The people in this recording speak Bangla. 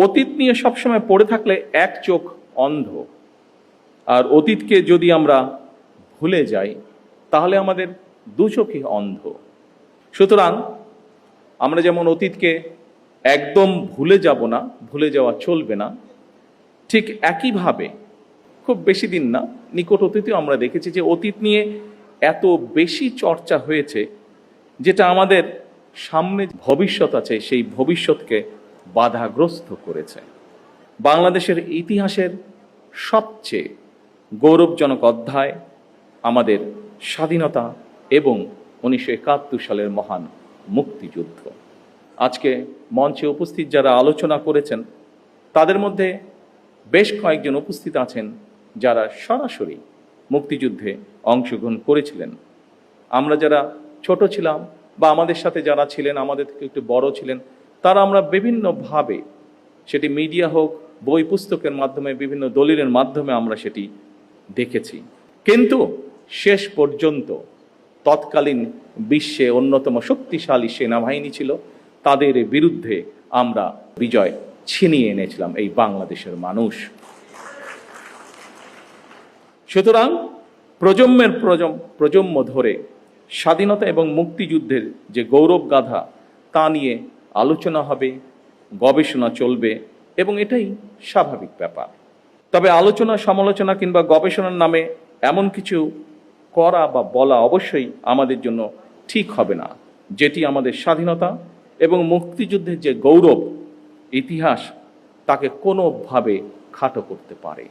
অতীত নিয়ে সবসময় পড়ে থাকলে এক চোখ অন্ধ, আর অতীতকে যদি আমরা ভুলে যাই তাহলে আমাদের দু চোখই অন্ধ। সুতরাং আমরা যেমন অতীতকে একদম ভুলে যাব না, ভুলে যাওয়া চলবে না, ঠিক একইভাবে খুব বেশি দিন না, নিকট অতীতেও আমরা দেখেছি যে অতীত নিয়ে এত বেশি চর্চা হয়েছে যেটা আমাদের সামনে ভবিষ্যৎ আছে সেই ভবিষ্যৎকে বাধাগ্রস্ত করেছে। বাংলাদেশের ইতিহাসের সবচেয়ে গৌরবজনক অধ্যায় আমাদের স্বাধীনতা এবং 1971 সালের মহান মুক্তিযুদ্ধ। আজকে মঞ্চে উপস্থিত যারা আলোচনা করেছেন তাদের মধ্যে বেশ কয়েকজন উপস্থিত আছেন যারা সরাসরি মুক্তিযুদ্ধে অংশগ্রহণ করেছিলেন। আমরা যারা ছোট ছিলাম বা আমাদের সাথে যারা ছিলেন, আমাদের থেকে একটু বড় ছিলেন, তারা আমরা বিভিন্নভাবে, সেটি মিডিয়া হোক, বই পুস্তকের মাধ্যমে, বিভিন্ন দলিলের মাধ্যমে আমরা সেটি দেখেছি। কিন্তু শেষ পর্যন্ত তৎকালীন বিশ্বে অন্যতম শক্তিশালী সেনাবাহিনী ছিল, তাদের বিরুদ্ধে আমরা বিজয় ছিনিয়ে এনেছিলাম এই বাংলাদেশের মানুষ। সুতরাং প্রজন্মের প্রজন্ম ধরে স্বাধীনতা এবং মুক্তিযুদ্ধের যে গৌরব গাথা তা নিয়ে আলোচনা হবে, গবেষণা চলবে এবং এটাই স্বাভাবিক ব্যাপার। তবে আলোচনা, সমালোচনা কিংবা গবেষণার নামে এমন কিছু করা বা বলা অবশ্যই আমাদের জন্য ঠিক হবে না, যেটি আমাদের স্বাধীনতা এবং মুক্তিযুদ্ধের যে গৌরব ইতিহাস তাকে কোনোভাবে খাটো করতে পারে।